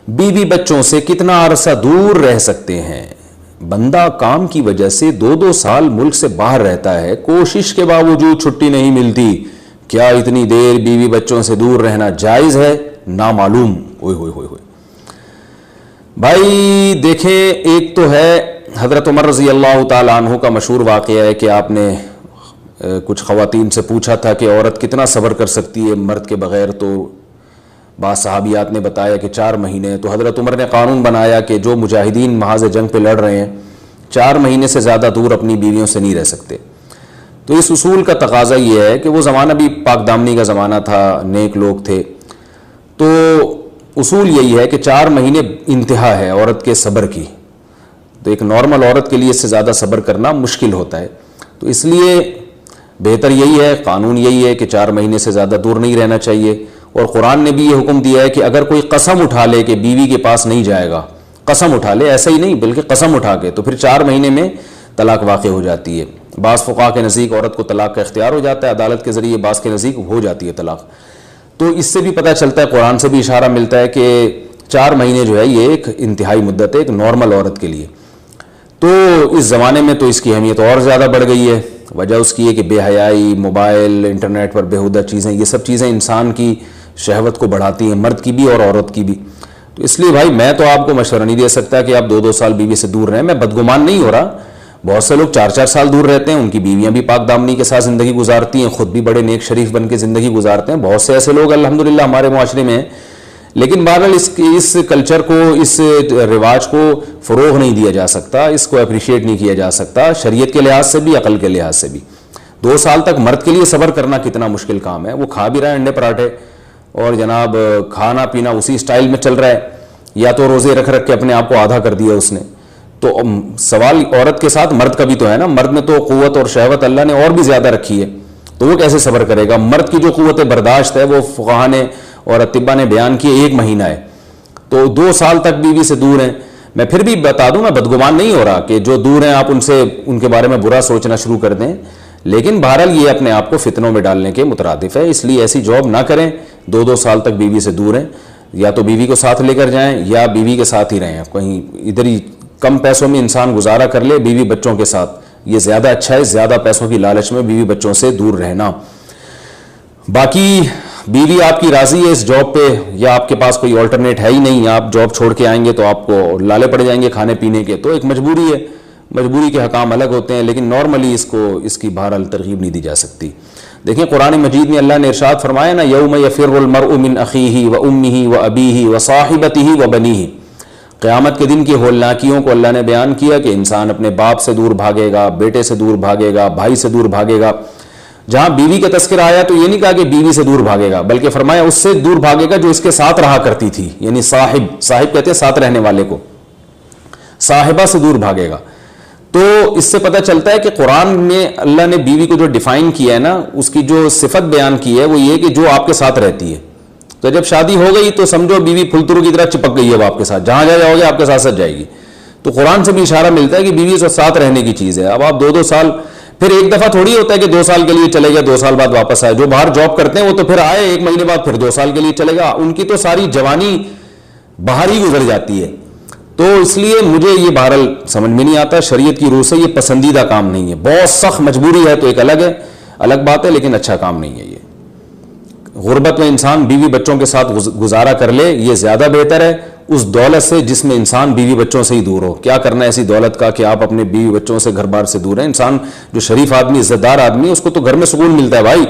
بیوی بچوں سے کتنا عرصہ دور رہ سکتے ہیں؟ بندہ کام کی وجہ سے 2 سال ملک سے باہر رہتا ہے، کوشش کے باوجود چھٹی نہیں ملتی، کیا اتنی دیر بیوی بچوں سے دور رہنا جائز ہے؟ نامعلوم۔ اوئے ہوئے ہوئے ہوئے بھائی دیکھیں، ایک تو ہے حضرت عمر رضی اللہ تعالیٰ عنہ کا مشہور واقعہ ہے کہ آپ نے کچھ خواتین سے پوچھا تھا کہ عورت کتنا صبر کر سکتی ہے مرد کے بغیر، تو بعض صحابیات نے بتایا کہ 4 مہینے۔ تو حضرت عمر نے قانون بنایا کہ جو مجاہدین محاذ جنگ پہ لڑ رہے ہیں 4 مہینے سے زیادہ دور اپنی بیویوں سے نہیں رہ سکتے۔ تو اس اصول کا تقاضا یہ ہے کہ وہ زمانہ بھی پاک دامنی کا زمانہ تھا، نیک لوگ تھے، تو اصول یہی ہے کہ 4 مہینے انتہا ہے عورت کے صبر کی۔ تو ایک نارمل عورت کے لیے اس سے زیادہ صبر کرنا مشکل ہوتا ہے، تو اس لیے بہتر یہی ہے، قانون یہی ہے کہ 4 مہینے سے زیادہ دور نہیں رہنا چاہیے۔ اور قرآن نے بھی یہ حکم دیا ہے کہ اگر کوئی قسم اٹھا لے کہ بیوی کے پاس نہیں جائے گا، قسم اٹھا لے، ایسا ہی نہیں بلکہ قسم اٹھا کے، تو پھر 4 مہینے میں طلاق واقع ہو جاتی ہے۔ بعض فقہاء کے نزدیک عورت کو طلاق کا اختیار ہو جاتا ہے عدالت کے ذریعے، بعض کے نزدیک ہو جاتی ہے طلاق۔ تو اس سے بھی پتہ چلتا ہے، قرآن سے بھی اشارہ ملتا ہے کہ 4 مہینے جو ہے یہ ایک انتہائی مدت ہے ایک نارمل عورت کے لیے۔ تو اس زمانے میں تو اس کی اہمیت اور زیادہ بڑھ گئی ہے۔ وجہ اس کی ہے کہ بے حیائی، موبائل، انٹرنیٹ پر بیہودہ چیزیں، یہ سب چیزیں انسان کی شہوت کو بڑھاتی ہیں، مرد کی بھی اور عورت کی بھی۔ تو اس لیے بھائی میں تو آپ کو مشورہ نہیں دے سکتا کہ آپ 2 سال بیوی سے دور رہیں۔ میں بدگمان نہیں ہو رہا، بہت سے لوگ 4 سال دور رہتے ہیں، ان کی بیویاں بھی پاک دامنی کے ساتھ زندگی گزارتی ہیں، خود بھی بڑے نیک شریف بن کے زندگی گزارتے ہیں، بہت سے ایسے لوگ الحمدللہ ہمارے معاشرے میں ہیں۔ لیکن بہرحال اس کلچر کو، اس رواج کو فروغ نہیں دیا جا سکتا، اس کو اپریشیٹ نہیں کیا جا سکتا، شریعت کے لحاظ سے بھی، عقل کے لحاظ سے بھی۔ 2 سال تک مرد کے لیے صبر کرنا کتنا مشکل کام ہے، وہ کھا بھی رہا ہے انڈے پراٹھے اور جناب کھانا پینا اسی سٹائل میں چل رہا ہے، یا تو روزے رکھ کے اپنے آپ کو آدھا کر دیا اس نے۔ تو سوال عورت کے ساتھ مرد کا بھی تو ہے نا، مرد میں تو قوت اور شہوت اللہ نے اور بھی زیادہ رکھی ہے، تو وہ کیسے صبر کرے گا؟ مرد کی جو قوت برداشت ہے وہ فقہاء نے اور اطباء نے بیان کی 1 مہینہ ہے، تو 2 سال تک بیوی سے دور ہیں۔ میں پھر بھی بتا دوں، میں بدگمان نہیں ہو رہا کہ جو دور ہیں آپ ان کے بارے میں برا سوچنا شروع کر دیں، لیکن بہرحال یہ اپنے آپ کو فتنوں میں ڈالنے کے مترادف ہے، اس لیے ایسی جاب نہ کریں۔ 2 سال تک بیوی سے دور ہیں، یا تو بیوی کو ساتھ لے کر جائیں یا بیوی کے ساتھ ہی رہیں، کہیں ادھر ہی کم پیسوں میں انسان گزارا کر لے بیوی بچوں کے ساتھ، یہ زیادہ اچھا ہے، زیادہ پیسوں کی لالچ میں بیوی بچوں سے دور رہنا۔ باقی بیوی آپ کی راضی ہے اس جاب پہ، یا آپ کے پاس کوئی آلٹرنیٹ ہے ہی نہیں، آپ جاب چھوڑ کے آئیں گے تو آپ کو لالے پڑ جائیں گے کھانے پینے کے، تو ایک مجبوری ہے، مجبوری کے حکام الگ ہوتے ہیں، لیکن نارملی اس کی بہرحال ترغیب نہیں دی جا سکتی۔ دیکھیں قرآن مجید میں اللہ نے ارشاد فرمایا نا، یوم یفر المرء من اخیہ و امہ و ابیہ و صاحبتہ و بنیہ، قیامت کے دن کی ہولناکیوں کو اللہ نے بیان کیا کہ انسان اپنے باپ سے دور بھاگے گا، بیٹے سے دور بھاگے گا، بھائی سے دور بھاگے گا۔ جہاں بیوی کا تذکرہ آیا تو یہ نہیں کہا کہ بیوی سے دور بھاگے گا، بلکہ فرمایا اس سے دور بھاگے گا جو اس کے ساتھ رہا کرتی تھی، یعنی صاحب کہتے ہیں ساتھ رہنے والے کو، صاحبہ سے دور بھاگے گا۔ تو اس سے پتہ چلتا ہے کہ قرآن میں اللہ نے بیوی کو جو ڈیفائن کیا ہے نا، اس کی جو صفت بیان کی ہے وہ یہ کہ جو آپ کے ساتھ رہتی ہے۔ تو جب شادی ہو گئی تو سمجھو بیوی پھلترو کی طرح چپک گئی ہے وہ آپ کے ساتھ، جہاں جاؤ گے آپ کے ساتھ جائے گی۔ تو قرآن سے بھی اشارہ ملتا ہے کہ بیوی سے ساتھ رہنے کی چیز ہے۔ اب آپ 2 سال، پھر ایک دفعہ تھوڑی ہوتا ہے کہ 2 سال کے لیے چلے گا 2 سال بعد واپس آئے، جو باہر جاب کرتے ہیں وہ تو پھر آئے 1 مہینے بعد پھر 2 سال کے لیے چلے گا، ان کی تو ساری جوانی باہر ہی گزر جاتی ہے۔ تو اس لیے مجھے یہ بہرحال سمجھ میں نہیں آتا، شریعت کی روح سے یہ پسندیدہ کام نہیں ہے، بہت سخت مجبوری ہے تو ایک الگ بات ہے، لیکن اچھا کام نہیں ہے یہ۔ غربت میں انسان بیوی بچوں کے ساتھ گزارا کر لے، یہ زیادہ بہتر ہے اس دولت سے جس میں انسان بیوی بچوں سے ہی دور ہو۔ کیا کرنا ہے ایسی دولت کا کہ آپ اپنے بیوی بچوں سے گھر بار سے دور ہیں؟ انسان جو شریف آدمی، عزت دار آدمی ہے، اس کو تو گھر میں سکون ملتا ہے بھائی۔